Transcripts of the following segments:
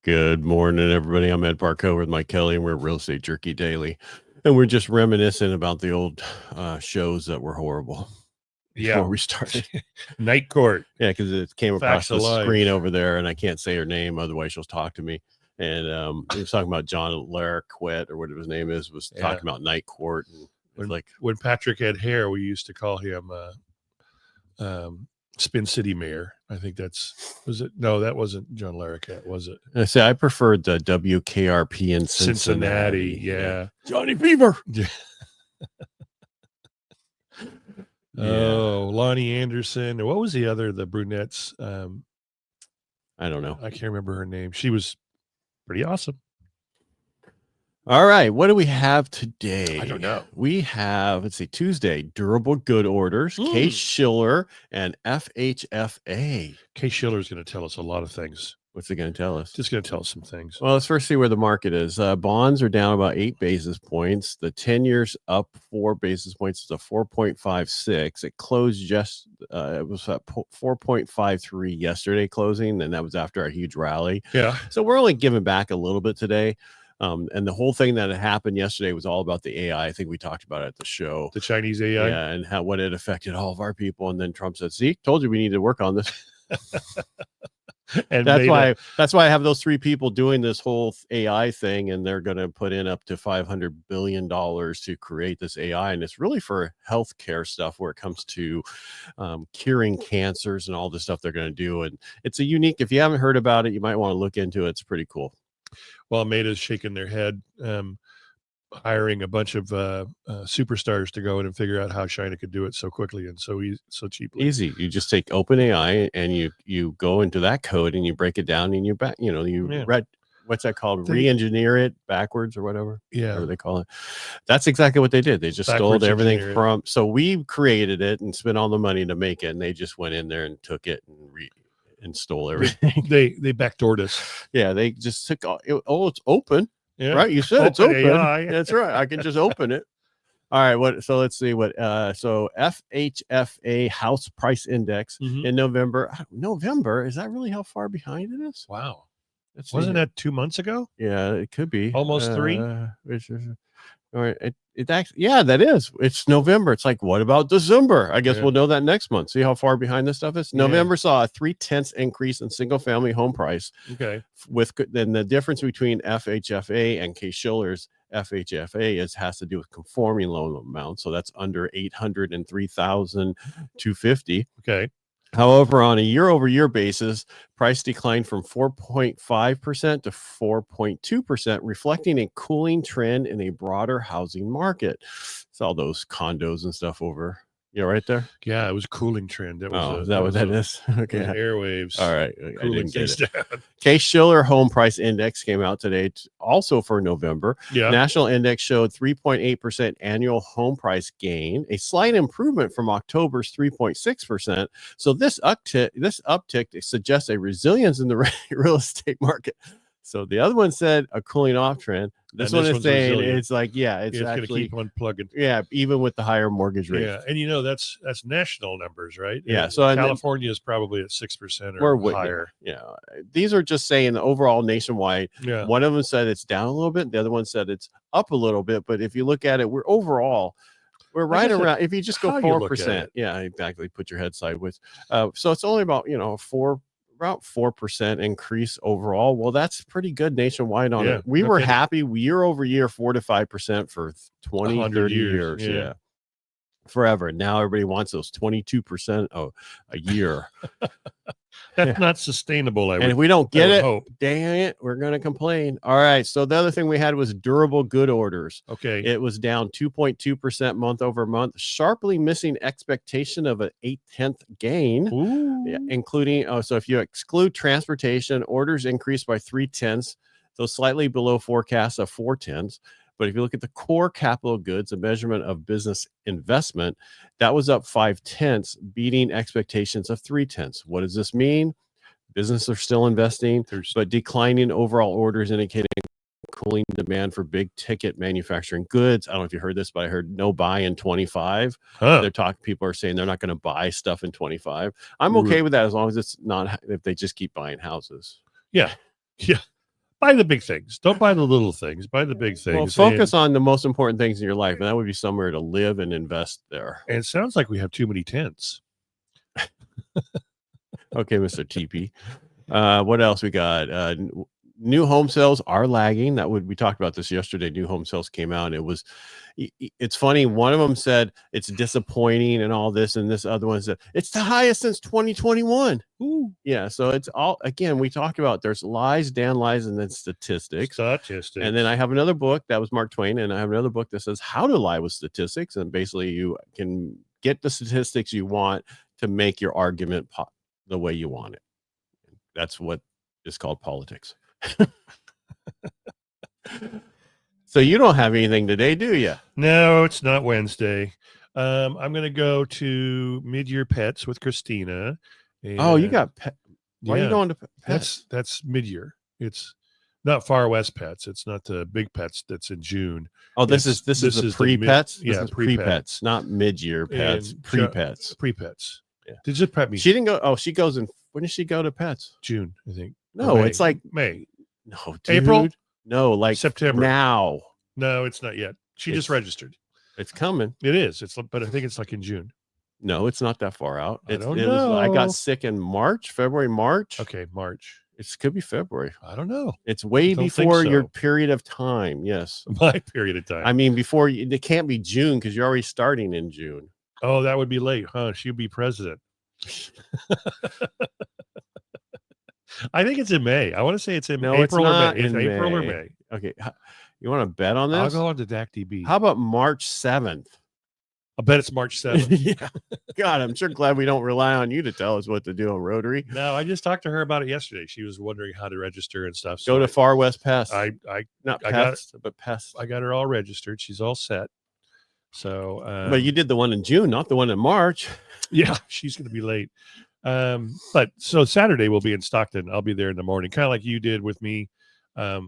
Good morning, everybody. I'm Ed Parcaut with Mike Kelly, and we're Real Estate Jerky Daily. And we're just reminiscing about the old shows that were horrible before we started. Night Court. Yeah, because it came across Facts the Alive. screen over there, and I can't say her name, otherwise she'll talk to me. And he was talking about John Larroquette, or whatever his name is, was talking about Night Court. And when Patrick had hair, we used to call him Spin City Mayor. I think was it? No, that wasn't John Larroquette, was it? I say I preferred the WKRP in Cincinnati. Yeah. Johnny Beaver. Oh, Lonnie Anderson. What was the brunettes? I don't know. I can't remember her name. She was pretty awesome. All right. What do we have today? I don't know. We have, let's see, Tuesday, durable good orders, Case-Shiller and FHFA. Case-Shiller is going to tell us a lot of things. What's it going to tell us? Just going to tell us some things. Well, let's first see where the market is. Bonds are down about 8 basis points. The 10-year's up 4 basis points. It's a 4.56. It closed just, it was at 4.53 yesterday closing, and that was after a huge rally. Yeah. So we're only giving back a little bit today. And the whole thing that had happened yesterday was all about the AI. I think we talked about it at the show. The Chinese AI? Yeah, and what it affected all of our people. And then Trump said, see, told you we need to work on this. And that's why I have those 3 people doing this whole AI thing, and they're going to put in up to $500 billion to create this AI. And it's really for healthcare stuff where it comes to curing cancers and all the stuff they're going to do. And it's a unique, if you haven't heard about it, you might want to look into it. It's pretty cool. Well, Meta's shaking their head, hiring a bunch of superstars to go in and figure out how China could do it so quickly and so cheaply. Easy. You just take OpenAI and you go into that code and you break it down and read, what's that called? Re-engineer it backwards or whatever. Yeah. Whatever they call it. That's exactly what they did. They just stole everything from, so we created it and spent all the money to make it. And they just went in there and took it and stole everything. They backdoored us. Yeah, they just took it's open. Yeah. Right? You said it's open. AI. That's right. I can just open it. All right. So let's see what so FHFA house price index in November. November, is that really how far behind it is? Wow. Wasn't that 2 months ago? Yeah, it could be. Almost 3. All right. It actually, yeah, that is. It's November. It's like, what about December? I guess we'll know that next month. See how far behind this stuff is? November saw a 0.3 increase in single family home price. Okay. Then the difference between FHFA and Case-Shiller's FHFA has to do with conforming loan amount. So that's under $803,250. Okay. However, on a year-over-year basis, price declined from 4.5% to 4.2%, reflecting a cooling trend in a broader housing market. It's all those condos and stuff over. You right there? Yeah, it was a cooling trend. Is that what that is? Okay. Airwaves. All right. I didn't get it. Case-Shiller home price index came out today, also for November. Yeah. National index showed 3.8% annual home price gain, a slight improvement from October's 3.6%. So this uptick suggests a resilience in the real estate market. So the other one said a cooling off trend. This one is saying resilient. It's like, it's actually going to keep on plugging. Yeah, even with the higher mortgage rate. Yeah, and that's national numbers, right? Yeah. So California is probably at 6% or higher. Yeah. These are just saying overall nationwide. Yeah. One of them said it's down a little bit. The other one said it's up a little bit. But if you look at it, we're right around. If you just go 4%, yeah, exactly. Put your head sideways. So it's only about about 4% increase overall. Well, that's pretty good nationwide on it. We were happy year over year, 4 to 5% for 20, 30 years. Yeah. Forever. Now everybody wants those 22% a year. That's not sustainable. And if we don't get it, dang it, we're going to complain. All right. So the other thing we had was durable good orders. Okay. It was down 2.2% month over month, sharply missing expectation of an 0.8 gain. Ooh. Including, so if you exclude transportation, orders increased by 0.3, so slightly below forecasts of 0.4. But if you look at the core capital goods, a measurement of business investment, that was up 0.5, beating expectations of 0.3. What does this mean? Businesses are still investing, but declining overall orders indicating cooling demand for big ticket manufacturing goods. I don't know if you heard this, but I heard no buy in 25. People are saying they're not going to buy stuff in 25. I'm okay with that as long as it's not if they just keep buying houses. Yeah. buy the big things. Don't buy the little things. Buy the big Well, things. focus on the most important things in your life, and that would be somewhere to live and invest there. And it sounds like we have too many tents. Okay, Mr. TP. What else we got? New home sales are lagging. We talked about this yesterday. New home sales came out. And it's funny. One of them said it's disappointing and all this, and this other one said it's the highest since 2021. Ooh. Yeah. So it's all, again, we talked about there's lies, Dan lies, and then statistics. And then I have another book that was Mark Twain, and I have another book that says how to lie with statistics. And basically you can get the statistics you want to make your argument the way you want it. That's what is called politics. So you don't have anything today, do you? No, it's not Wednesday. I'm going to go to Mid-Year Pets with Christina. Oh, you got pet. Why are you going to pets? That's Mid-Year. It's not Far West Pets. It's not the big pets that's in June. Oh, this is the pre-pets? Yeah, pre-pets, not mid-year pets, pre-pets. Pre-pets. Yeah. Did you prep me? She didn't go. Oh, she goes in. When does she go to pets? June, I think. No, it's like May. No, dude. April? No, like September. Now. No, it's not yet. She just registered. It's coming. It is. But I think it's like in June. No, it's not that far out. I don't know. I got sick in February, March. Okay, March. It could be February. I don't know. It's way before your period of time. Yes. My period of time. I mean, it can't be June because you're already starting in June. Oh, that would be late, huh? She'll be president. I think it's in May. I want to say it's in April or May. It's April or May. Okay. You want to bet on this? I'll go on to DACDB. How about March 7th? I'll bet it's March 7th. Yeah. God, I'm sure glad we don't rely on you to tell us what to do on Rotary. No, I just talked to her about it yesterday. She was wondering how to register and stuff. Go to Far West Pest. But Pest. I got her all registered. She's all set. So, but you did the one in June, not the one in March. Yeah, she's going to be late. But so Saturday we'll be in Stockton. I'll be there in the morning, kind of like you did with me. That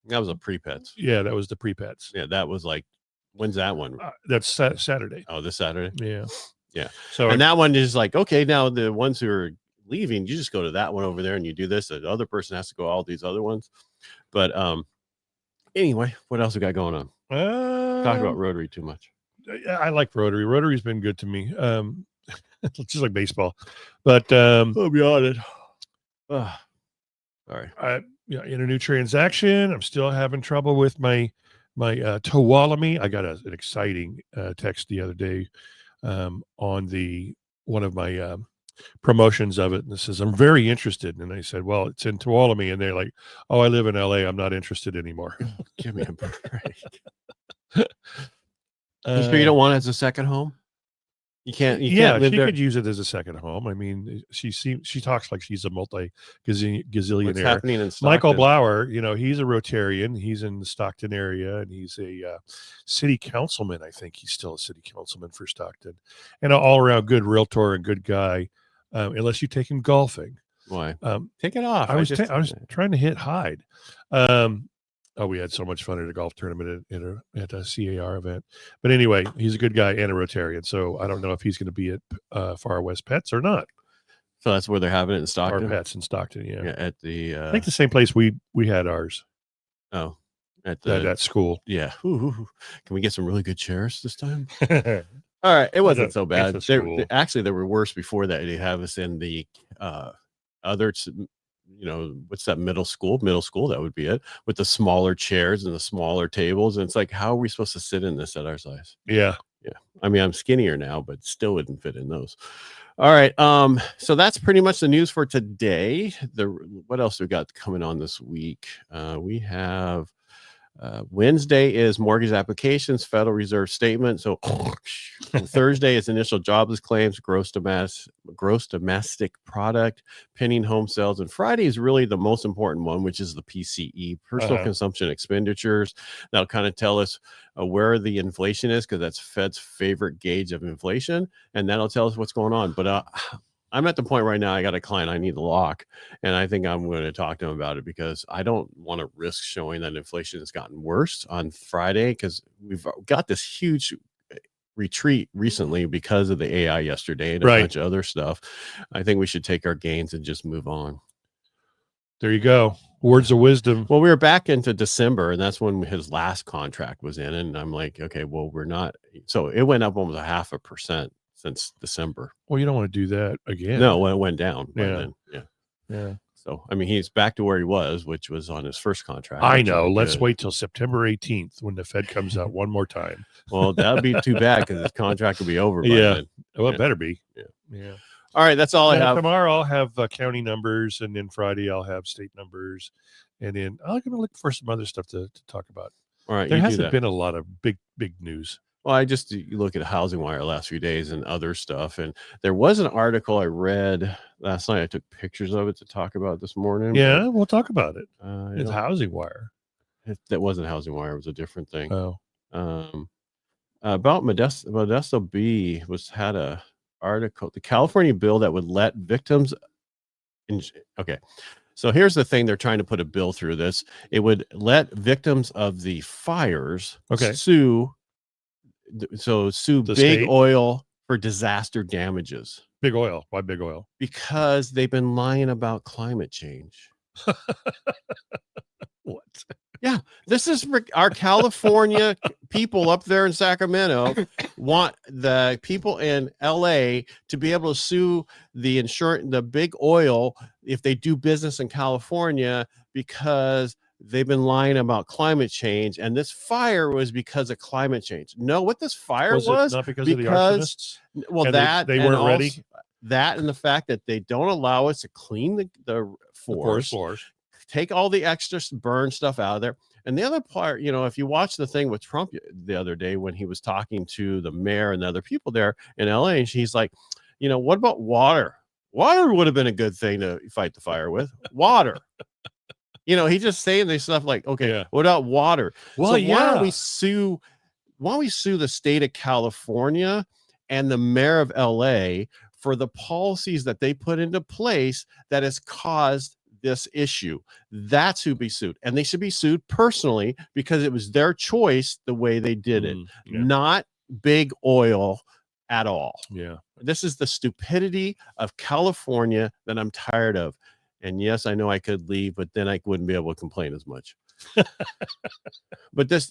was a pre-pets. Yeah, that was the pre-pets. Yeah, that was like, when's that one? That's Saturday. Oh, this Saturday. Yeah, yeah. So and that one is like, okay, now the ones who are leaving, you just go to that one over there and you do this. The other person has to go all these other ones. But anyway, what else we got going on? Talk about Rotary too much. I like Rotary. Rotary's been good to me. Just like baseball, but I'll be honest. Sorry. In a new transaction, I'm still having trouble with my Tuolumne. I got an exciting text the other day on one of my promotions of it, and it says I'm very interested. And I said, well, it's in Tuolumne, and they're like, oh, I live in LA. I'm not interested anymore. Give me a break. You sure you don't want it as a second home? You can't live she there. could use it as a second home. I mean, she talks like she's a gazillionaire. What's happening in Stockton? Michael Blauer, he's a Rotarian. He's in the Stockton area, and he's a city councilman. I think he's still a city councilman for Stockton, and an all-around good realtor and good guy. Unless you take him golfing. Why? Take it off. I was trying to hit Hyde. We had so much fun at a golf tournament at a CAR event. But anyway, he's a good guy and a Rotarian. So I don't know if he's going to be at Far West Pets or not. So that's where they're having it in Stockton? Far Pets in Stockton, yeah. At the... I think the same place we had ours. Oh. At that school. Yeah. Ooh. Can we get some really good chairs this time? All right. It wasn't so bad. Actually, they were worse before that. They have us in the other... what's that middle school? That would be it, with the smaller chairs and the smaller tables. And it's like, how are we supposed to sit in this at our size? Yeah. I mean, I'm skinnier now, but still wouldn't fit in those. All right. So that's pretty much the news for today. What else we got coming on this week? We have Wednesday is mortgage applications, Federal Reserve statement. So Thursday is initial jobless claims, gross domestic product, pending home sales. And Friday is really the most important one, which is the PCE, Personal Consumption Expenditures. That'll kind of tell us where the inflation is, because that's Fed's favorite gauge of inflation. And that'll tell us what's going on. But I'm at the point right now, I got a client I need to lock, and I think I'm going to talk to him about it, because I don't want to risk showing that inflation has gotten worse on Friday, because we've got this huge retreat recently because of the AI yesterday and a bunch of other stuff. I think we should take our gains and just move on. There you go. Words of wisdom. Well, we were back into December, and that's when his last contract was in. And I'm like, okay, well, we're not. So it went up almost 0.5% since December. Well, you don't want to do that again. No, it went down by Yeah. then. Yeah. Yeah. So, I mean, he's back to where he was, which was on his first contract. I which know. is Let's good. wait till September 18th when the Fed comes out one more time. Well, that'd be too bad because his contract will be over by Yeah. then. Well, Yeah. it better be. Yeah. Yeah. All right, that's all I have. Tomorrow I'll have county numbers, and then Friday I'll have state numbers, and then I'm going to look for some other stuff to talk about. All right, There you do hasn't that. been a lot of big news. Well, you look at Housing Wire the last few days and other stuff, and there was an article I read last night. I took pictures of it to talk about this morning. Yeah, we'll talk about it. But, It's Housing Wire. that wasn't Housing Wire; it was a different thing. Oh, About Modesto B had a article. The California bill that would let victims. Okay, so here's the thing: they're trying to put a bill through this. It would let victims of the fires sue. So sue The Big state? Oil for disaster damages. Big Oil. Why Big Oil? Because they've been lying about climate change. What? Yeah, this is our California people up there in Sacramento want the people in LA to be able to sue the Big Oil if they do business in California because they've been lying about climate change, and this fire was because of climate change. No, what this fire was not because of the arsonists? Well, And that they weren't ready. That and the fact that they don't allow us to clean the forest floors. Take all the extra burn stuff out of there. And the other part, if you watch the thing with Trump the other day when he was talking to the mayor and the other people there in LA, and she's like, what about water? Water would have been a good thing to fight the fire with. Water. He's just saying this stuff like, okay, what about water? Well, so why don't we sue the state of California and the mayor of LA for the policies that they put into place that has caused this issue? That's who be sued, and they should be sued personally because it was their choice the way they did it, not Big Oil at all. Yeah, this is the stupidity of California that I'm tired of. And yes, I know I could leave, but then I wouldn't be able to complain as much. But this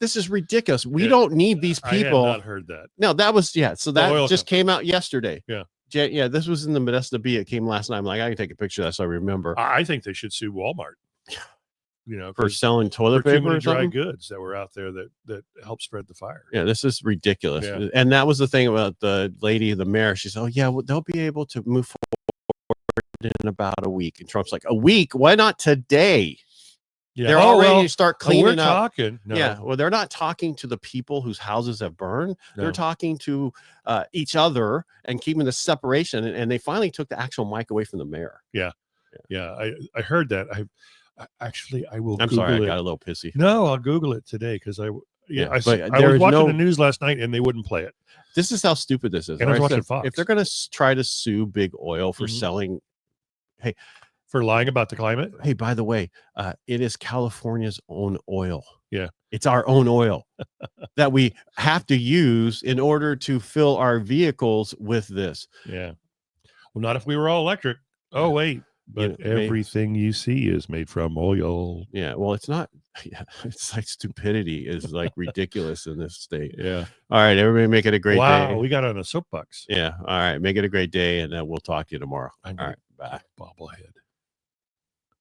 is ridiculous. We don't need these people. I have not heard that. No, that was So that just came out yesterday. Yeah. This was in the Modesto B. It came last night. I'm like, I can take a picture of that so I remember. I think they should sue Walmart. For selling toilet paper or dry goods that were out there that helped spread the fire. Yeah, this is ridiculous. Yeah. And that was the thing about the mayor. She said, "Oh yeah, well, they'll be able to move forward in about a week." And Trump's like, "A week? Why not today?" Yeah. They're all ready to start cleaning we're up. Talking. No. Yeah. Well, they're not talking to the people whose houses have burned. They're talking to each other and keeping the separation. And they finally took the actual mic away from the mayor. Yeah. I heard that. I will. I'm Google sorry, it. I got a little pissy. No, I'll Google it today because I was watching the news last night and they wouldn't play it. This is how stupid this is. And I was watching Fox. If they're going to try to sue Big Oil for selling, for lying about the climate. Hey, by the way, it is California's own oil. Yeah. It's our own oil that we have to use in order to fill our vehicles with this. Yeah. Well, not if we were all electric. Oh, wait. But everything you see is made from oil. Yeah. Well, it's not. Yeah, it's like stupidity is like ridiculous in this state. Yeah. All right. Everybody make it a great day. Wow. We got on a soapbox. Yeah. All right. Make it a great day. And we'll talk to you tomorrow. All right. Bye. Bobblehead.